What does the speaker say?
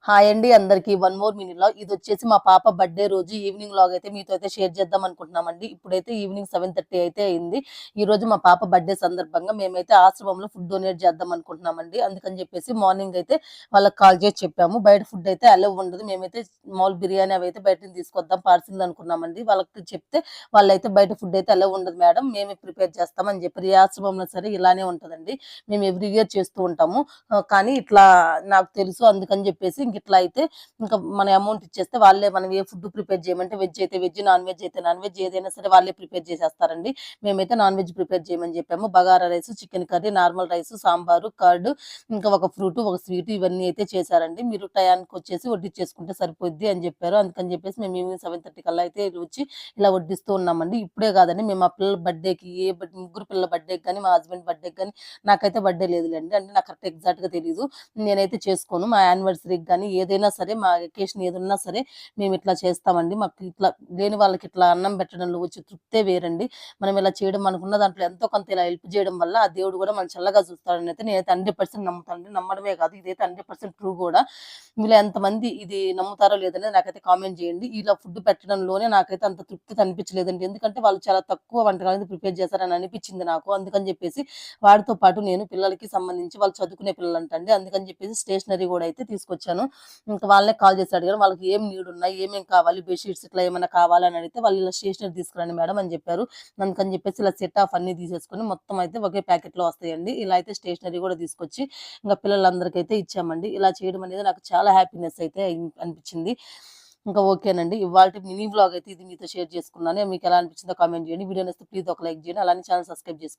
Hi అండి అందరికి. One more minute లో ఇది వచ్చేసి మా పాప బర్త్డే రోజు ఈవినింగ్ లాగ్ అయితే మీతో అయితే షేర్ చేద్దాం అనుకుంటున్నామండి. ఇప్పుడైతే ఈవినింగ్ 7:30 అయితే అయింది. ఈ రోజు మా పాప బర్త్డే సందర్భంగా మేమైతే ఆశ్రమంలో ఫుడ్ డొనేట్ చేద్దాం అనుకుంటున్నామండి. అందుకని చెప్పేసి మార్నింగ్ అయితే వాళ్ళకి కాల్ చేసి చెప్పాము. బయట ఫుడ్ అయితే అలౌ ఉండదు, మేమైతే మామూలు బిర్యానీ అవి అయితే బయట తీసుకొద్దాం పార్సిల్ అనుకున్నామండి. వాళ్ళకి చెప్తే వాళ్ళైతే బయట ఫుడ్ అయితే అలౌ ఉండదు మేడం, మేమే ప్రిపేర్ చేస్తామని చెప్పారు. ఏ ఆశ్రమంలో సరే ఇలానే ఉంటుందండి, మేము ఎవ్రీ ఇయర్ చేస్తూ ఉంటాము. కానీ ఇట్లా నాకు తెలుసు అందుకని చెప్పేసి ఇట్లా అయితే ఇంకా మన అమౌంట్ ఇచ్చేస్తే వాళ్ళే మనం ఏ ఫుడ్ ప్రిపేర్ చేయమంటే వెజ్ అయితే వెజ్, నాన్ వెజ్ అయితే నాన్ వెజ్, ఏదైనా సరే వాళ్ళే ప్రిపేర్ చేసేస్తారండి. మేమైతే నాన్ వెజ్ ప్రిపేర్ చేయమని చెప్పాము. Bagara rice, chicken curry, normal rice, sambar, curd, ఇంకా ఒక ఫ్రూట్, ఒక స్వీట్, ఇవన్నీ అయితే చేశారండి. మీరు టయానికి వచ్చేసి వడ్డించేసుకుంటే సరిపోద్ది అని చెప్పారు. అందుకని చెప్పేసి మేము ఈవినింగ్ 7:30 కల్లా అయితే వచ్చి ఇలా వడ్డిస్తూ ఉన్నామండి. ఇప్పుడే కాదండి, మేము మా పిల్లల బర్త్డేకి ముగ్గురు పిల్లల బర్త్డేకి కానీ మా హస్బెండ్ బర్త్డేకి కానీ, నాకైతే బర్త్డే లేదులేండి, అంటే నాకు కరెక్ట్ ఎగ్జాక్ట్ గా తెలియదు, నేనైతే చేసుకోను. మా యానివర్సరీకి కానీ ఏదైనా సరే, మా వెకేషన్ ఏదన్నా సరే మేము ఇట్లా చేస్తామండి. మాకు ఇట్లా లేని వాళ్ళకి ఇట్లా అన్నం పెట్టడంలో వచ్చే తృప్తే వేరండి. మనం ఇలా చేయడం, మనకున్న దాంట్లో ఎంతో కొంత ఇలా హెల్ప్ చేయడం వల్ల ఆ దేవుడు కూడా మనం చల్లగా చూస్తాడని అయితే నేనైతే 100% నమ్ముతానండి. నమ్మడమే కాదు, ఇదైతే 100% ట్రూ కూడా. ఇలా ఎంతమంది ఇది నమ్ముతారో లేదని నాకైతే కామెంట్ చేయండి. ఇలా ఫుడ్ పెట్టడంలోనే నాకైతే అంత తృప్తి అనిపించలేదండి, ఎందుకంటే వాళ్ళు చాలా తక్కువ వంటకాలు ప్రిపేర్ చేశారని అనిపించింది నాకు. అందుకని చెప్పేసి వాటితో పాటు నేను పిల్లలకి సంబంధించి, వాళ్ళు చదువుకునే పిల్లలు అంటండి, అందుకని చెప్పేసి స్టేషనరీ కూడా అయితే తీసుకొచ్చాను. ఇంకా వాళ్ళే కాల్ చేసి అడిగారు వాళ్ళకి ఏం నీడ్ ఉన్నాయి, ఏమేం కావాలి, బెడ్షీట్స్ ఇట్లా ఏమైనా కావాలని అడిగితే వాళ్ళు ఇలా స్టేషనరీ తీసుకురండి మేడం అని చెప్పారు. అందుకని చెప్పేసి ఇలా సెట్ ఆఫ్ అన్ని తీసేసుకొని మొత్తం అయితే ఒకే ప్యాకెట్ లో వస్తాయండి. ఇలా అయితే స్టేషనరీ కూడా తీసుకొచ్చి ఇంకా పిల్లలందరికీ అయితే ఇచ్చామండి. ఇలా చేయడం అనేది నాకు చాలా హ్యాపీనెస్ అయితే అనిపించింది. ఇంకా ఓకేనండి, ఇవాళ మినీ వ్లాగ్ అయితే ఇది మీతో షేర్ చేసుకున్నాను. మీకు ఎలా అనిపించిందో కామెంట్ చేయండి. వీడియో నచ్చితే ప్లీజ్ ఒక లైక్ చేయండి, అలానే ఛానల్ సబ్స్క్రైబ్ చేసుకోండి.